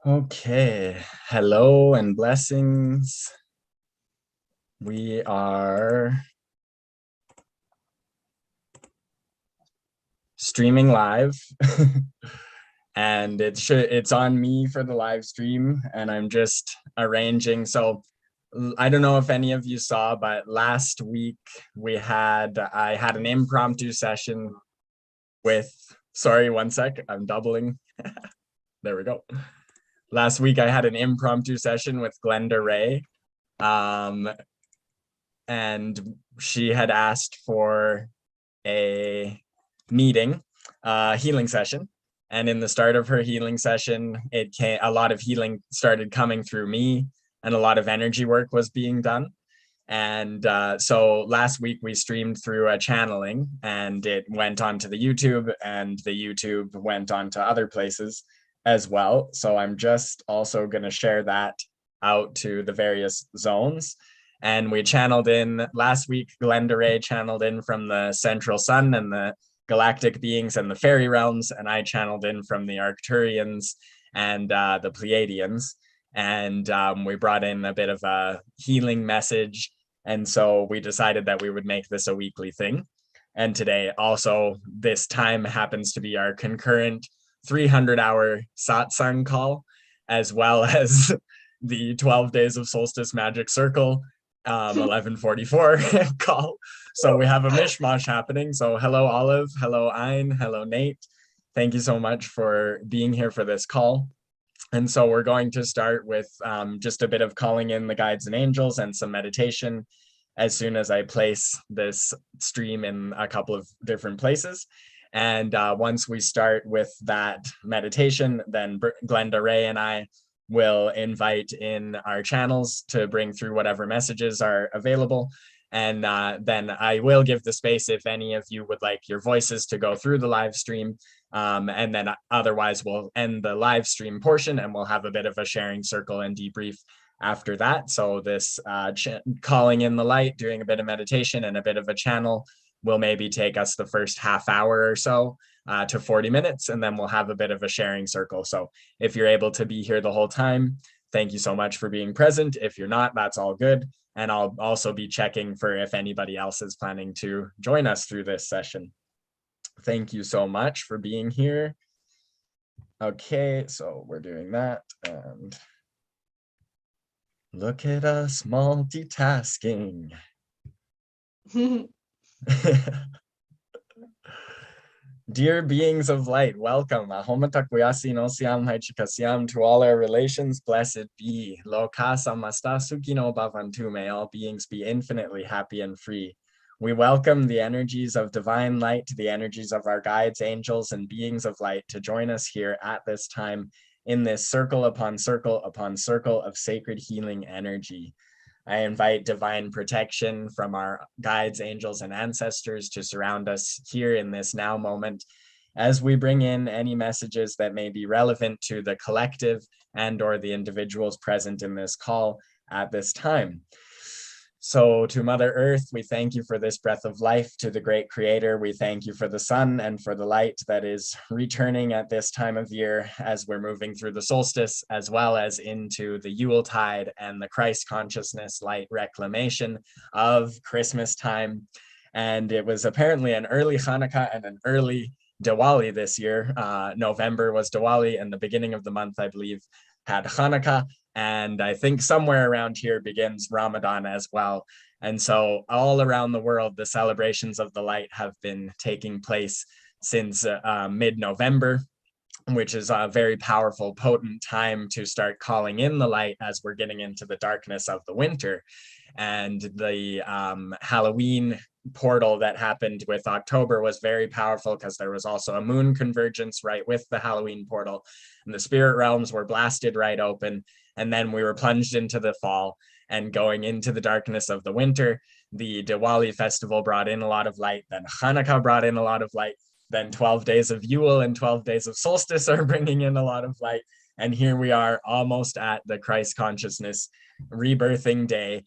Okay, hello and blessings. We are streaming live and it's on me for the live stream, and I'm just arranging. So I don't know if any of you saw, but last week I had an impromptu session with, sorry, one sec, I'm doubling. There we go. Last week I had an impromptu session with Glenda Ray. And she had asked for a meeting, healing session. And in the start of her healing session, a lot of healing started coming through me, and a lot of energy work was being done. And so last week we streamed through a channeling, and it went onto the YouTube, and the YouTube went on to other places as well. So I'm just also going to share that out to the various zones. And we channeled in last week. Glenda Ray channeled in from the central sun and the galactic beings and the fairy realms, and I channeled in from the Arcturians and the Pleiadians. And we brought in a bit of a healing message. And so we decided that we would make this a weekly thing. And today also, this time happens to be our concurrent 300-hour satsang call, as well as the 12 days of solstice magic circle 1144 call. So we have a mishmash happening. So hello Olive, hello Ein, hello Nate. Thank you so much for being here for this call. And so we're going to start with just a bit of calling in the guides and angels and some meditation as soon as I place this stream in a couple of different places. And once we start with that meditation, then Glenda Ray and I will invite in our channels to bring through whatever messages are available. And then I will give the space if any of you would like your voices to go through the live stream. And then otherwise we'll end the live stream portion, and we'll have a bit of a sharing circle and debrief after that. So this calling in the light, doing a bit of meditation and a bit of a channel will maybe take us the first half hour or so to 40 minutes, and then we'll have a bit of a sharing circle. So if you're able to be here the whole time, thank you so much for being present. If you're not, that's all good. And I'll also be checking for if anybody else is planning to join us through this session. Thank you so much for being here. Okay, so we're doing that, and look at us multitasking. Dear beings of light, welcome. To all our relations, blessed be. Loka samasta sukino bhavantu. May all beings be infinitely happy and free. We welcome the energies of divine light, the energies of our guides, angels, and beings of light to join us here at this time in this circle upon circle upon circle of sacred healing energy. I invite divine protection from our guides, angels, and ancestors to surround us here in this now moment as we bring in any messages that may be relevant to the collective and or the individuals present in this call at this time. So to Mother Earth, we thank you for this breath of life. To the great creator, we thank you for the sun and for the light that is returning at this time of year as we're moving through the solstice, as well as into the Yuletide and the Christ consciousness light reclamation of Christmas time. And it was apparently an early Hanukkah and an early Diwali this year. November was Diwali, and the beginning of the month, I believe, had Hanukkah. And I think somewhere around here begins Ramadan as well. And so all around the world, the celebrations of the light have been taking place since mid-November, which is a very powerful, potent time to start calling in the light as we're getting into the darkness of the winter. And the Halloween portal that happened with October was very powerful because there was also a moon convergence right with the Halloween portal, and the spirit realms were blasted right open. And then we were plunged into the fall and going into the darkness of the winter. The Diwali festival brought in a lot of light, then Hanukkah brought in a lot of light. then 12 days of Yule and 12 days of solstice are bringing in a lot of light. And here we are almost at the Christ consciousness rebirthing day.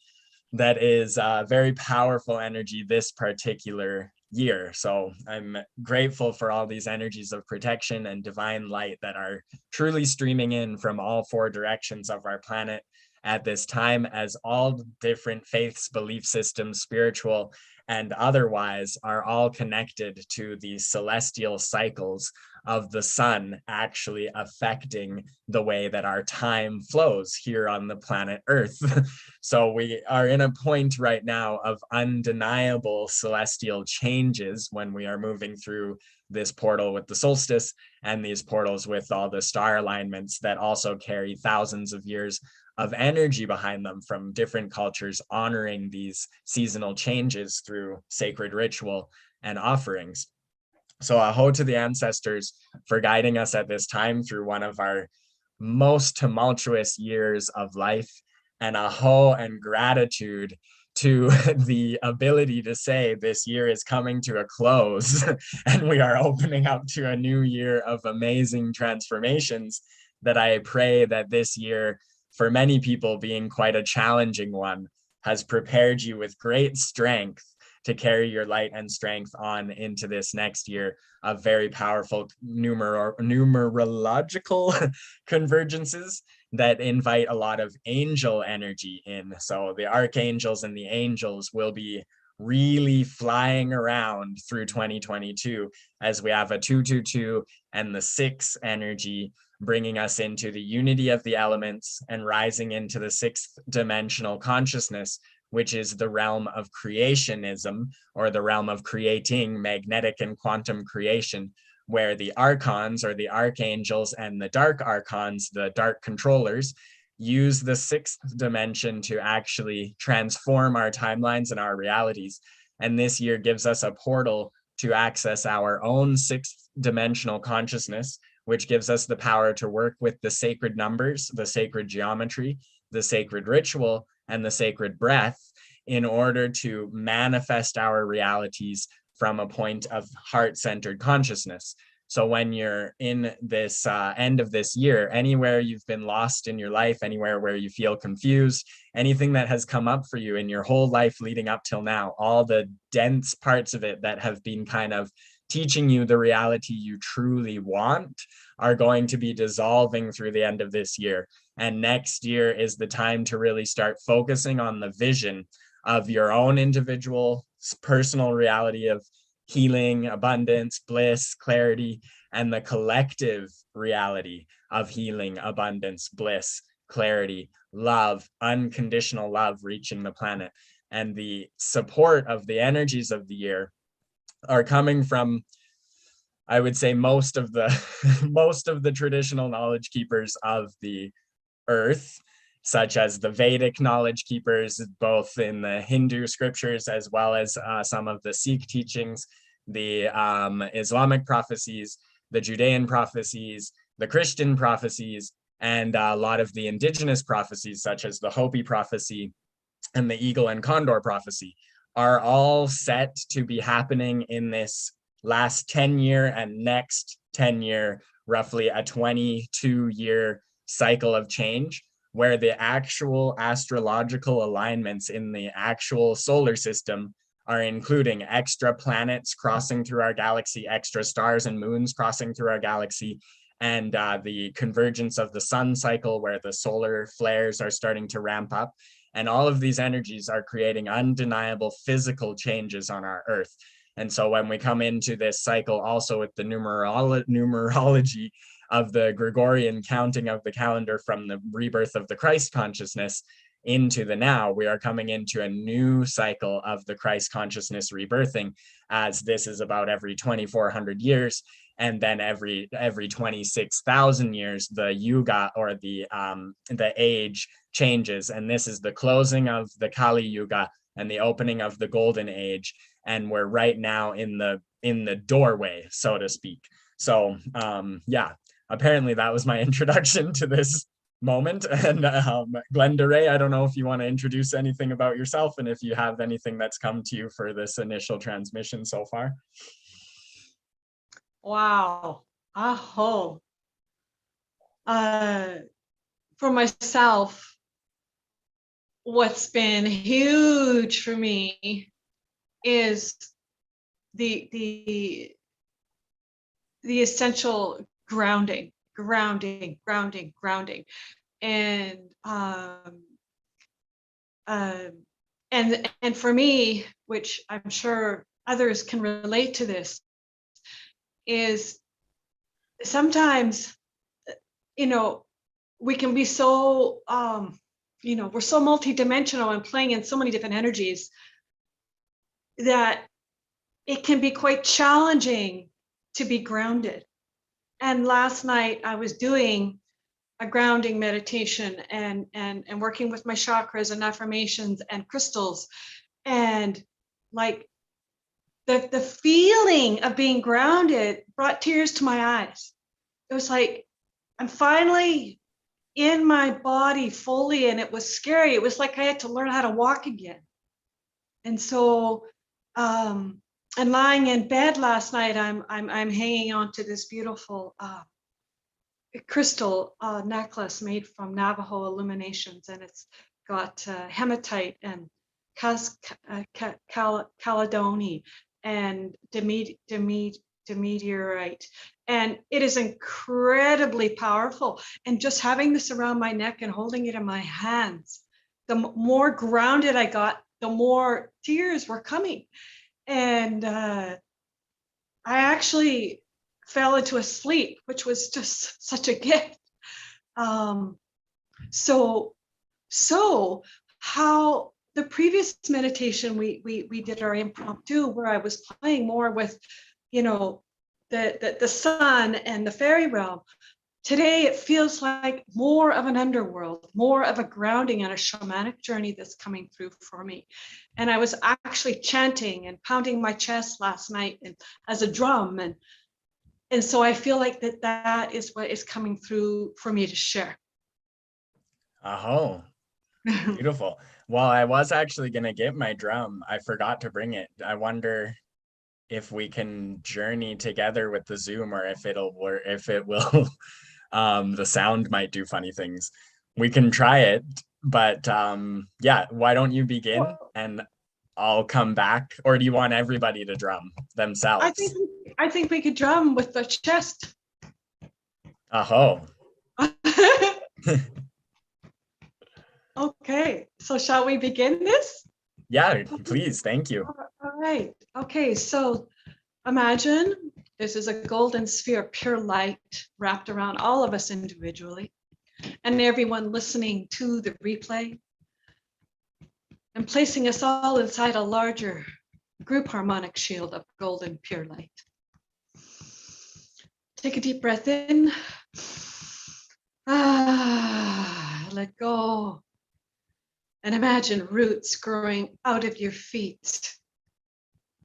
That is very powerful energy this particular year. So I'm grateful for all these energies of protection and divine light that are truly streaming in from all four directions of our planet at this time, as all different faiths, belief systems, spiritual and otherwise, are all connected to these celestial cycles of the sun actually affecting the way that our time flows here on the planet Earth. So we are in a point right now of undeniable celestial changes when we are moving through this portal with the solstice and these portals with all the star alignments that also carry thousands of years of energy behind them from different cultures honoring these seasonal changes through sacred ritual and offerings. So aho to the ancestors for guiding us at this time through one of our most tumultuous years of life, and aho and gratitude to the ability to say this year is coming to a close and we are opening up to a new year of amazing transformations, that I pray that this year, for many people being quite a challenging one, has prepared you with great strength to carry your light and strength on into this next year of very powerful numerological convergences that invite a lot of angel energy in. So the archangels and the angels will be really flying around through 2022 as we have a 222 and the 6 energy bringing us into the unity of the elements and rising into the 6th dimensional consciousness, which is the realm of creationism, or the realm of creating magnetic and quantum creation, where the archons or the archangels and the dark archons, the dark controllers, use the 6th dimension to actually transform our timelines and our realities. And this year gives us a portal to access our own 6th dimensional consciousness, which gives us the power to work with the sacred numbers, the sacred geometry, the sacred ritual, and the sacred breath in order to manifest our realities from a point of heart-centered consciousness. So when you're in this end of this year, anywhere you've been lost in your life, anywhere where you feel confused, anything that has come up for you in your whole life leading up till now, all the dense parts of it that have been kind of teaching you the reality you truly want are going to be dissolving through the end of this year. And next year is the time to really start focusing on the vision of your own individual personal reality of healing, abundance, bliss, clarity, and the collective reality of healing, abundance, bliss, clarity, love, unconditional love reaching the planet. And the support of the energies of the year are coming from, I would say, most of the most of the traditional knowledge keepers of the earth, such as the Vedic knowledge keepers, both in the Hindu scriptures as well as some of the Sikh teachings, the Islamic prophecies, the Judean prophecies, the Christian prophecies, and a lot of the indigenous prophecies, such as the Hopi prophecy and the Eagle and Condor prophecy, are all set to be happening in this last 10-year and next 10-year, roughly a 22-year cycle of change, where the actual astrological alignments in the actual solar system are including extra planets crossing through our galaxy, extra stars and moons crossing through our galaxy, and the convergence of the sun cycle where the solar flares are starting to ramp up. And all of these energies are creating undeniable physical changes on our Earth. And so when we come into this cycle also with the numerology of the Gregorian counting of the calendar from the rebirth of the Christ consciousness into the now, we are coming into a new cycle of the Christ consciousness rebirthing, as this is about every 2,400 years. And then every 26,000 years, the yuga, or the age, changes. And this is the closing of the Kali Yuga and the opening of the Golden Age. And we're right now in the doorway, so to speak. So yeah, apparently that was my introduction to this moment. And Glenda Ray, I don't know if you want to introduce anything about yourself and if you have anything that's come to you for this initial transmission so far. Wow. Aho. Uh, for myself, what's been huge for me is the the essential grounding, and um, and for me, which I'm sure others can relate to this, is sometimes, you know, we can be so we're so multidimensional and playing in so many different energies that it can be quite challenging to be grounded. And last night I was doing a grounding meditation and working with my chakras and affirmations and crystals, and like the feeling of being grounded brought tears to my eyes. It was like I'm finally in my body fully, and it was scary. It was like I had to learn how to walk again. And so and lying in bed last night, I'm hanging on to this beautiful crystal necklace made from Navajo illuminations, and it's got hematite and caledony and demeterite, and it is incredibly powerful. And just having this around my neck and holding it in my hands, the more grounded I got, the more tears were coming. And I actually fell into a sleep, which was just such a gift. Um, so, so how the previous meditation we did our impromptu, where I was playing more with, you know, the sun and the fairy realm. Today it feels like more of an underworld, more of a grounding and a shamanic journey that's coming through for me. And I was actually chanting and pounding my chest last night and as a drum, and so I feel like that is what is coming through for me to share. Oh, beautiful. Well, I was actually gonna get my drum. I forgot to bring it. I wonder if we can journey together with the Zoom, or if it'll work, if it will the sound might do funny things. We can try it, but yeah, why don't you begin Well, and I'll come back, or do you want everybody to drum I themselves? think I think we could drum with the chest. Oh. Okay, so shall we begin this? Yeah, please, thank you. All right. Okay, so imagine this is a golden sphere of pure light wrapped around all of us individually, and everyone listening to the replay, and placing us all inside a larger group harmonic shield of golden pure light. Take a deep breath in. Let go. And imagine roots growing out of your feet.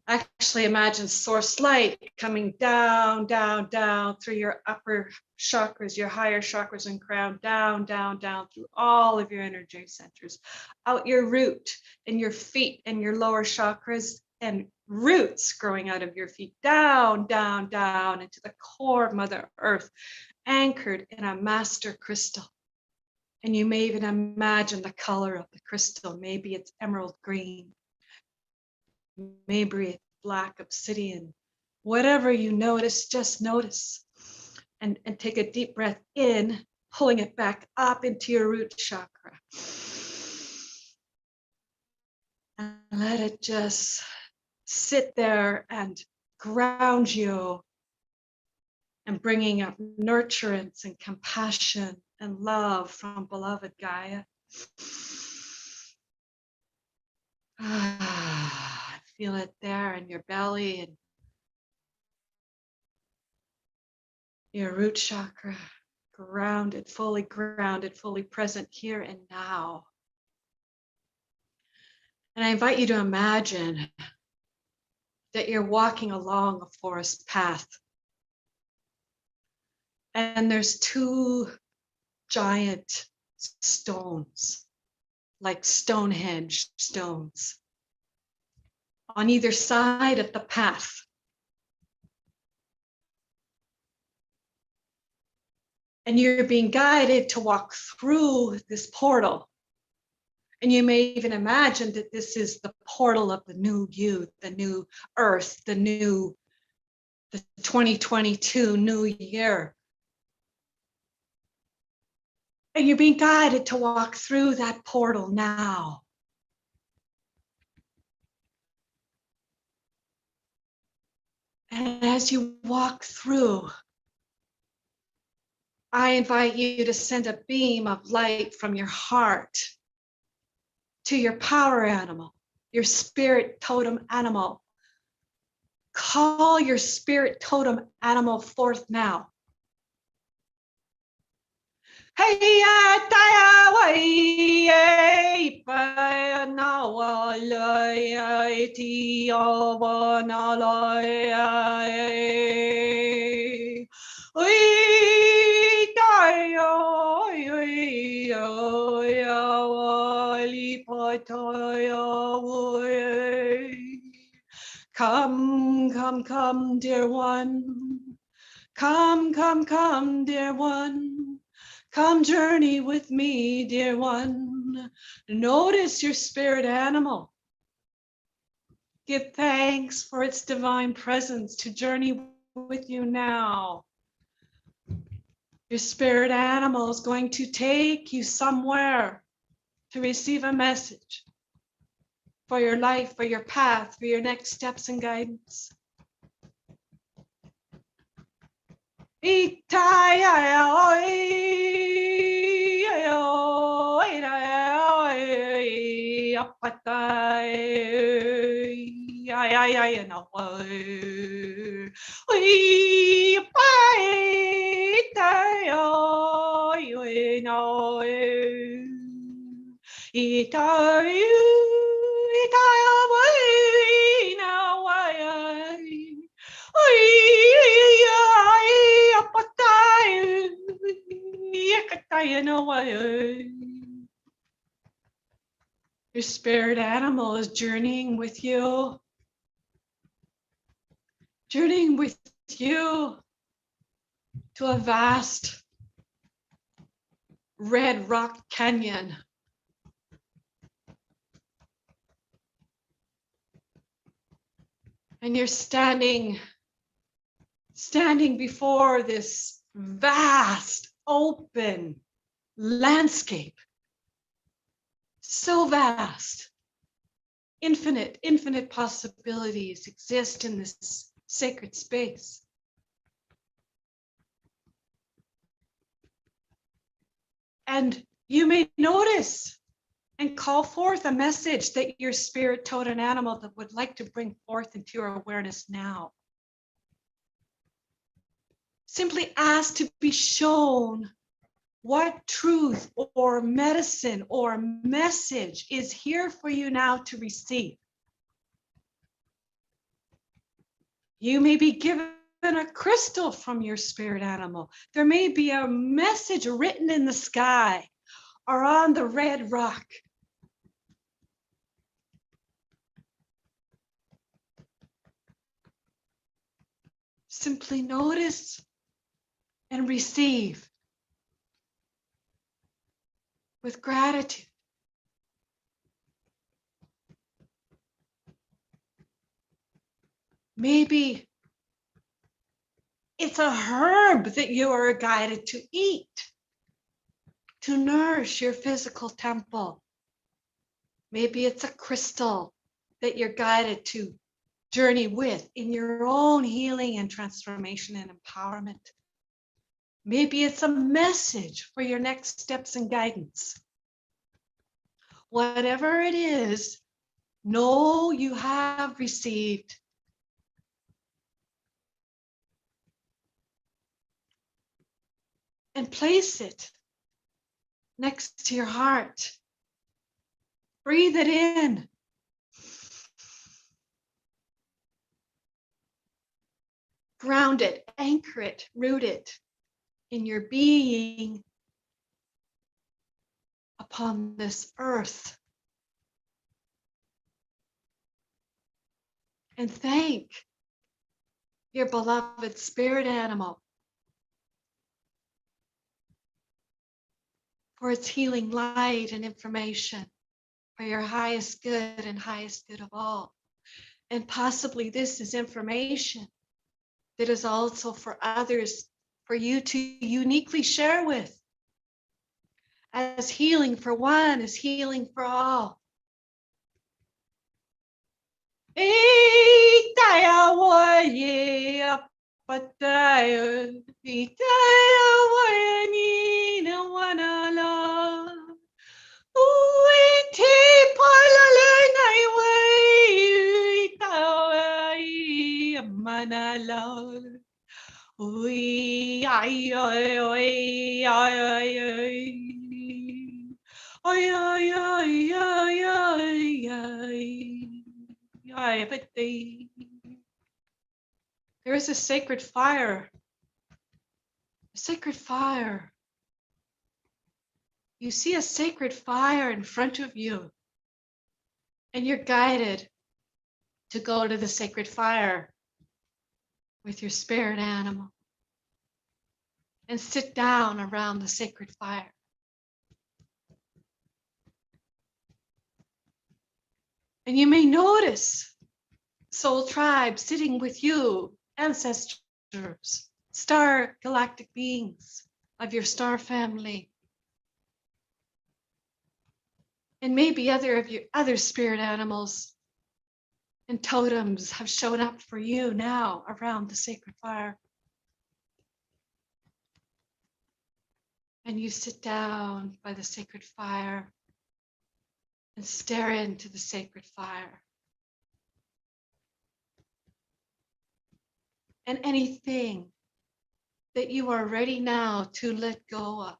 Actually imagine source light coming down, down, down through your upper chakras, your higher chakras and crown, down, down, down through all of your energy centers, out your root and your feet and your lower chakras, and roots growing out of your feet, down, down, down into the core of Mother Earth, anchored in a master crystal. And you may even imagine the color of the crystal. Maybe it's emerald green, maybe it's black obsidian, whatever you notice, just notice. And take a deep breath in, pulling it back up into your root chakra. And let it just sit there and ground you, and bringing up nurturance and compassion and love from beloved Gaia. Feel it there in your belly and your root chakra, grounded, fully present here and now. And I invite you to imagine that you're walking along a forest path, and there's two giant stones, like Stonehenge stones, on either side of the path. And you're being guided to walk through this portal. And you may even imagine that this is the portal of the new you, the new earth, the 2022 new year. And you're being guided to walk through that portal now. And as you walk through, I invite you to send a beam of light from your heart to your power animal, your spirit totem animal. Call your spirit totem animal forth now. Hey, come, come, come, dear one. Come, come, come, dear one. Come journey with me, dear one. Notice your spirit animal. Give thanks for its divine presence to journey with you now. Your spirit animal is going to take you somewhere to receive a message for your life, for your path, for your next steps and guidance. Your spirit animal is journeying with you to a vast red rock canyon. And you're standing before this vast open landscape. So vast. Infinite possibilities exist in this sacred space. And you may notice and call forth a message that your spirit totem animal that would like to bring forth into your awareness now. Simply ask to be shown what truth or medicine or message is here for you now to receive. You may be given a crystal from your spirit animal. There may be a message written in the sky or on the red rock. Simply notice and receive with gratitude. Maybe it's a herb that you are guided to eat to nourish your physical temple. Maybe it's a crystal that you're guided to journey with in your own healing and transformation and empowerment. Maybe it's a message for your next steps and guidance. Whatever it is, know you have received. And place it next to your heart. Breathe it in. Ground it, anchor it, root it in your being upon this earth. And thank your beloved spirit animal for its healing light and information for your highest good and highest good of all. And possibly this is information that is also for others, for you to uniquely share with. As healing for one is healing for all. Oi, ay, ay, ay, ay, ay, ay. Ay, ay, ay, ay, ay, ay. Ay, but there is a sacred fire. A sacred fire. You see a sacred fire in front of you, and you're guided to go to the sacred fire with your spirit animal and sit down around the sacred fire. And you may notice soul tribe sitting with you, ancestors, star galactic beings of your star family. And maybe other of your other spirit animals and totems have shown up for you now around the sacred fire. And you sit down by the sacred fire and stare into the sacred fire. And anything that you are ready now to let go of.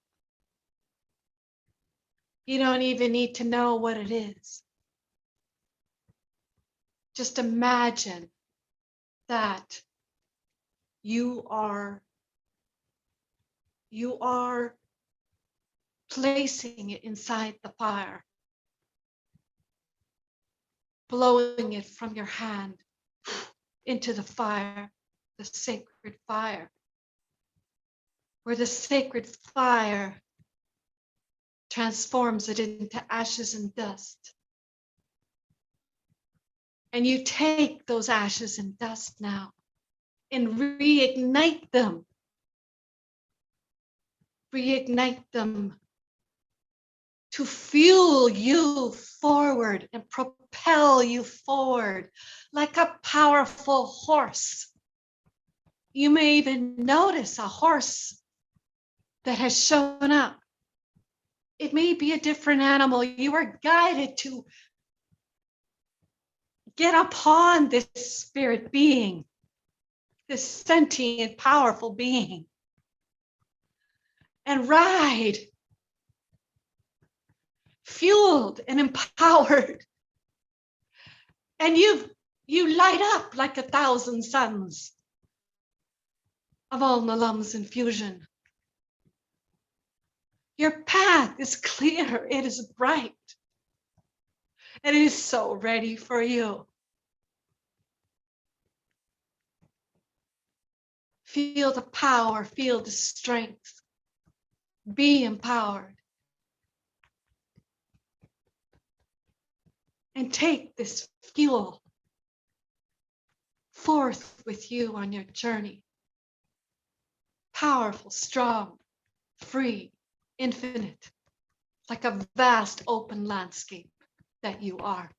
You don't even need to know what it is. Just imagine that you are placing it inside the fire, blowing it from your hand into the fire, the sacred fire, where the sacred fire transforms it into ashes and dust. And you take those ashes and dust now and reignite them. Reignite them to fuel you forward and propel you forward like a powerful horse. You may even notice a horse that has shown up. It may be a different animal. You are guided to get upon this spirit being, this sentient, powerful being, and ride, fueled and empowered. And you light up like 1,000 suns of all Nalam's infusion. Your path is clear, it is bright, and it is so ready for you. Feel the power, feel the strength. Be empowered. And take this fuel forth with you on your journey. Powerful, strong, free, infinite, like a vast open landscape that you are.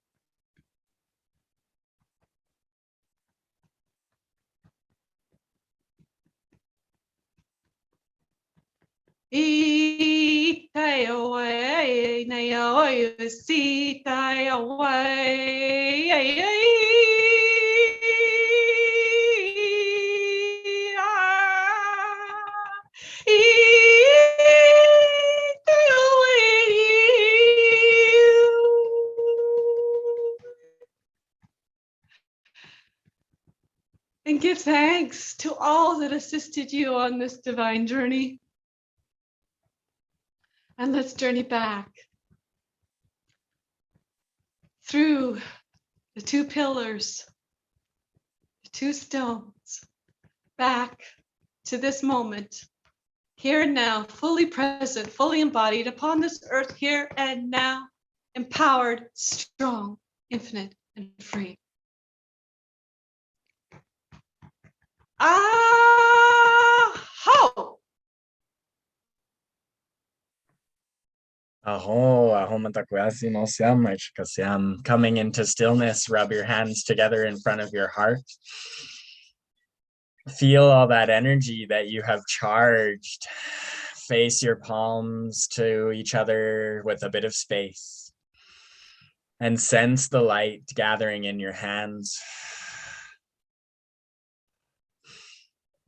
Itai away, nay away, sitai away, and give thanks to all that assisted you on this divine journey. And let's journey back through the 2 pillars, the 2 stones, back to this moment here and now, fully present, fully embodied upon this earth here and now, empowered, strong, infinite, and free. Aho! Aho, aho matakwasi no siam, siam. Coming into stillness, rub your hands together in front of your heart. Feel all that energy that you have charged. Face your palms to each other with a bit of space. And sense the light gathering in your hands.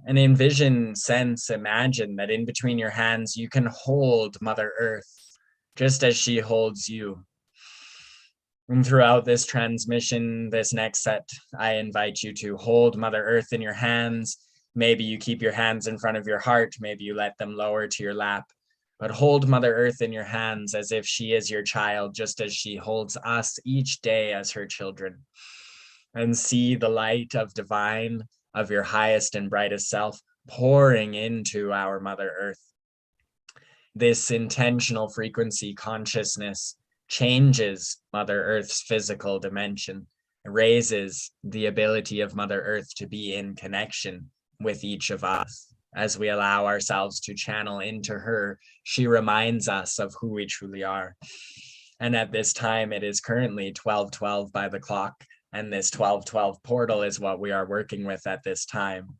And envision, sense, imagine that in between your hands, you can hold Mother Earth, just as she holds you. And throughout this transmission, this next set, I invite you to hold Mother Earth in your hands. Maybe you keep your hands in front of your heart. Maybe you let them lower to your lap. But hold Mother Earth in your hands as if she is your child, just as she holds us each day as her children. And see the light of divine, of your highest and brightest self, pouring into our Mother Earth. This intentional frequency consciousness changes Mother Earth's physical dimension, raises the ability of Mother Earth to be in connection with each of us. As we allow ourselves to channel into her, she reminds us of who we truly are. And at this time, it is currently 12:12 by the clock, and this 12:12 portal is what we are working with at this time.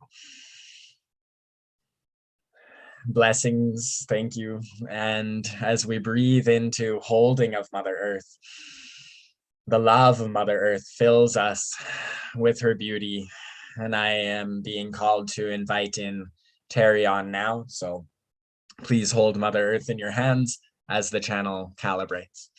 Blessings, thank you. And as we breathe into holding of Mother Earth, the love of Mother Earth fills us with her beauty. And I am being called to invite in Terry on now. So please hold Mother Earth in your hands as the channel calibrates.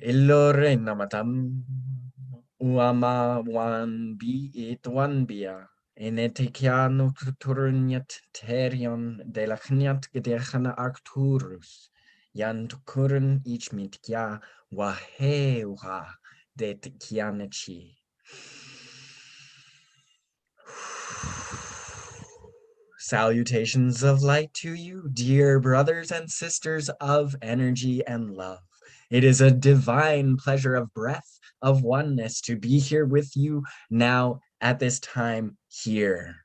Illore namatam uama wan bi it wan bia enetikiano tuturnyat terion de la chniat gedechana arcturus yan tukuren ich mit kya wahewa de kianachi. Salutations of light to you, dear brothers and sisters of energy and love. It is a divine pleasure of breath, of oneness to be here with you now at this time here.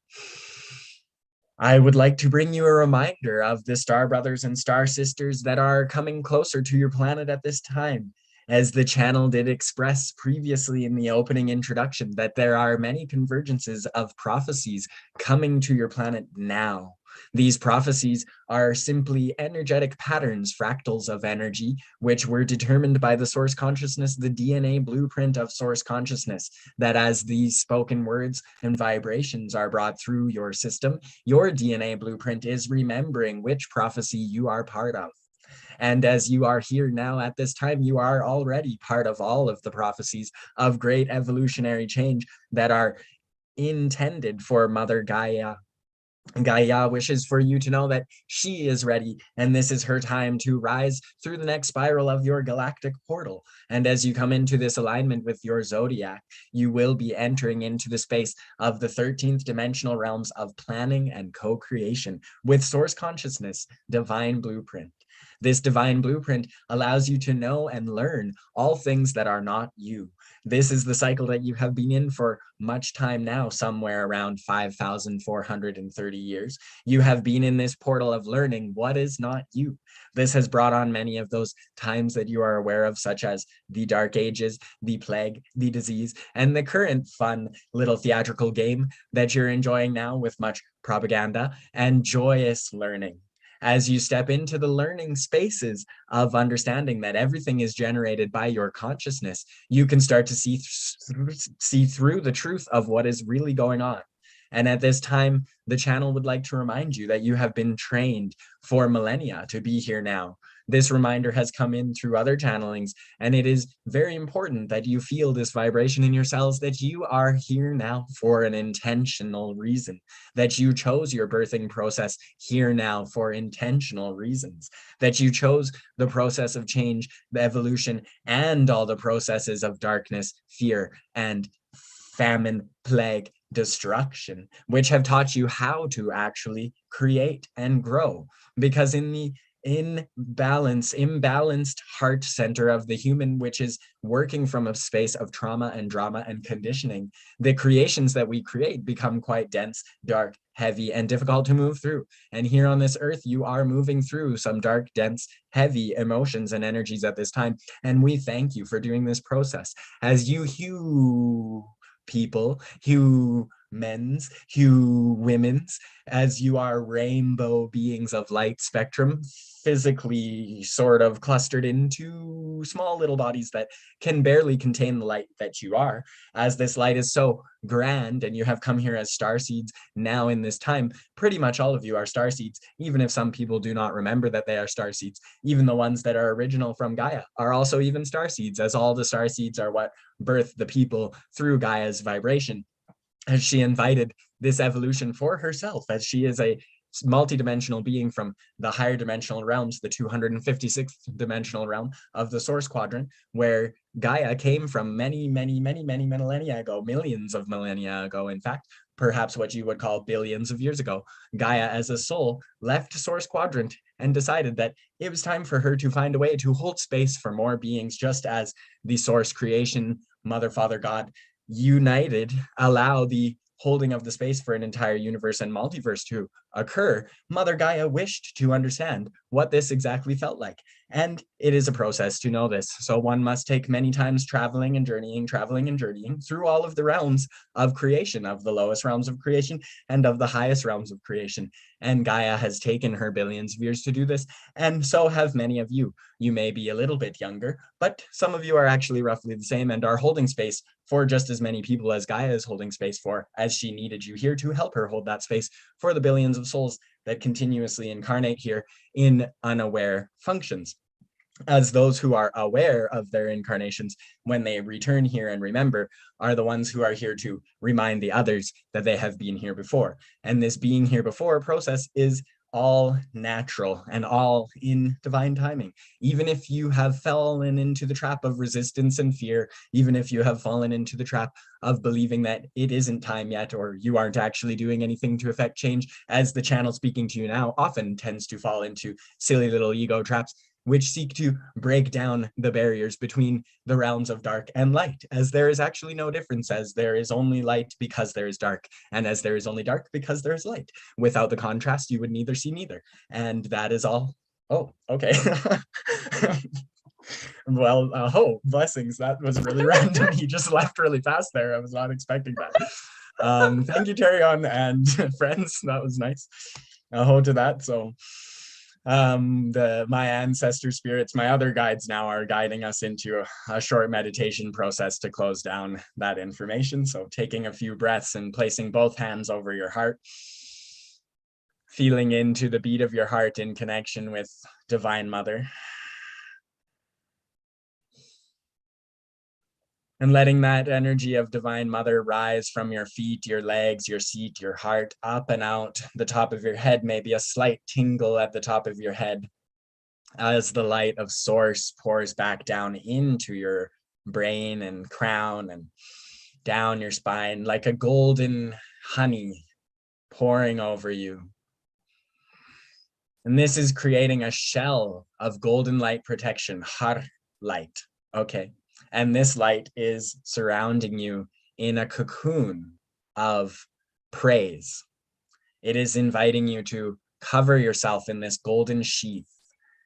I would like to bring you a reminder of the star brothers and star sisters that are coming closer to your planet at this time. As the channel did express previously in the opening introduction, that there are many convergences of prophecies coming to your planet now. These prophecies are simply energetic patterns, fractals of energy, which were determined by the source consciousness, the DNA blueprint of source consciousness, that as these spoken words and vibrations are brought through your system, your DNA blueprint is remembering which prophecy you are part of. And as you are here now at this time, you are already part of all of the prophecies of great evolutionary change that are intended for Mother Gaia. Gaia wishes for you to know that she is ready, and this is her time to rise through the next spiral of your galactic portal. And as you come into this alignment with your zodiac, you will be entering into the space of the 13th dimensional realms of planning and co-creation with source consciousness, divine blueprint. This divine blueprint allows you to know and learn all things that are not you. This is the cycle that you have been in for much time now, somewhere around 5,430 years. You have been in this portal of learning what is not you. This has brought on many of those times that you are aware of, such as the Dark Ages, the plague, the disease, and the current fun little theatrical game that you're enjoying now with much propaganda and joyous learning. As you step into the learning spaces of understanding that everything is generated by your consciousness, you can start to see through the truth of what is really going on. And at this time, the channel would like to remind you that you have been trained for millennia to be here now. This reminder has come in through other channelings, and it is very important that you feel this vibration in your cells, that you are here now for an intentional reason, that you chose your birthing process here now for intentional reasons, that you chose the process of change, the evolution, and all the processes of darkness, fear, and famine, plague, destruction, which have taught you how to actually create and grow. Because in the imbalanced heart center of the human, which is working from a space of trauma and drama and conditioning, the creations that we create become quite dense, dark, heavy, and difficult to move through. And here on this earth, you are moving through some dark, dense, heavy emotions and energies at this time. And we thank you for doing this process as you people, men's, women's, as you are rainbow beings of light spectrum, physically sort of clustered into small little bodies that can barely contain the light that you are, as this light is so grand and you have come here as star seeds now in this time. Pretty much all of you are star seeds, even if some people do not remember that they are star seeds. Even the ones that are original from Gaia are also even star seeds, as all the star seeds are what birth the people through Gaia's vibration, as she invited this evolution for herself, as she is a multidimensional being from the higher dimensional realms, the 256th dimensional realm of the source quadrant, where Gaia came from many millennia ago, millions of millennia ago, in fact, perhaps what you would call billions of years ago. Gaia as a soul left source quadrant and decided that it was time for her to find a way to hold space for more beings, just as the source creation, Mother, Father, God, united, allow the holding of the space for an entire universe and multiverse to occur. Mother Gaia wished to understand what this exactly felt like. And it is a process to know this. So one must take many times traveling and journeying through all of the realms of creation, of the lowest realms of creation and of the highest realms of creation. And Gaia has taken her billions of years to do this. And so have many of you. You may be a little bit younger, but some of you are actually roughly the same and are holding space for just as many people as Gaia is holding space for, as she needed you here to help her hold that space for the billions of souls that continuously incarnate here in unaware functions. As those who are aware of their incarnations, when they return here and remember, are the ones who are here to remind the others that they have been here before. And this being here before process is all natural and all in divine timing. Even if you have fallen into the trap of resistance and fear, even if you have fallen into the trap of believing that it isn't time yet, or you aren't actually doing anything to affect change, as the channel speaking to you now often tends to fall into silly little ego traps, which seek to break down the barriers between the realms of dark and light, as there is actually no difference, as there is only light because there is dark, and as there is only dark because there is light. Without the contrast, you would neither see neither. And that is all. Oh, okay. Well, blessings. That was really random. He just left really fast there. I was not expecting that. Thank you, Terrion and friends. That was nice. To that. So my ancestor spirits, my other guides now are guiding us into a short meditation process to close down that information. So taking a few breaths and placing both hands over your heart, feeling into the beat of your heart in connection with Divine Mother. And letting that energy of Divine Mother rise from your feet, your legs, your seat, your heart, up and out the top of your head, maybe a slight tingle at the top of your head as the light of Source pours back down into your brain and crown and down your spine like a golden honey pouring over you. And this is creating a shell of golden light protection, har light, okay? And this light is surrounding you in a cocoon of praise. It is inviting you to cover yourself in this golden sheath,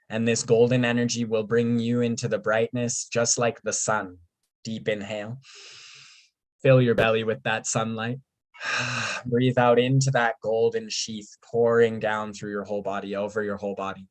and this golden energy will bring you into the brightness, just like the sun. Deep inhale. Fill your belly with that sunlight. Breathe out into that golden sheath, pouring down through your whole body, over your whole body.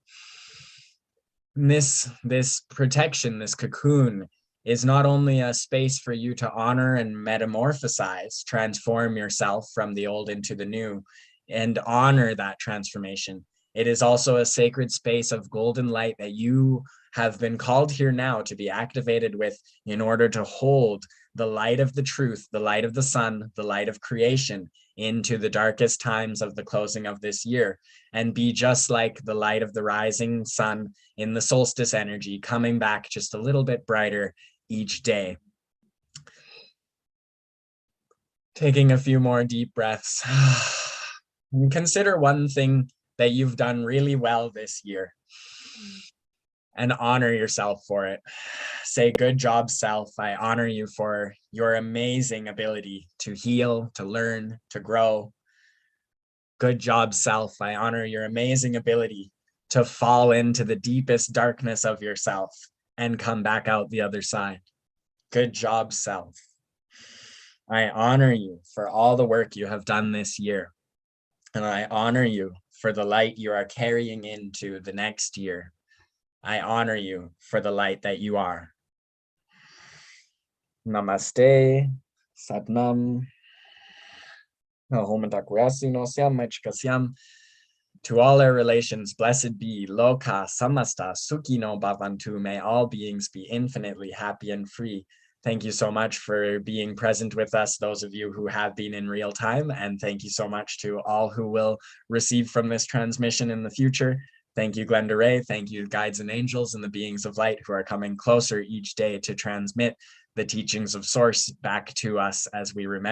And this protection, this cocoon, is not only a space for you to honor and metamorphosize, transform yourself from the old into the new, and honor that transformation. It is also a sacred space of golden light that you have been called here now to be activated with in order to hold the light of the truth, the light of the sun, the light of creation into the darkest times of the closing of this year, and be just like the light of the rising sun in the solstice energy, coming back just a little bit brighter each day. Taking a few more deep breaths. Consider one thing that you've done really well this year and honor yourself for it. Say, good job, self. I honor you for your amazing ability to heal, to learn, to grow. Good job, self. I honor your amazing ability to fall into the deepest darkness of yourself and come back out the other side. Good job, self. I honor you for all the work you have done this year. And I honor you for the light you are carrying into the next year. I honor you for the light that you are. Namaste, Satnam, to all our relations, blessed be, Loka, Samasta, Sukhino Bhavantu, may all beings be infinitely happy and free. Thank you so much for being present with us, those of you who have been in real time, and thank you so much to all who will receive from this transmission in the future. Thank you, Glenda Ray. Thank you, guides and angels and the beings of light who are coming closer each day to transmit the teachings of Source back to us as we remember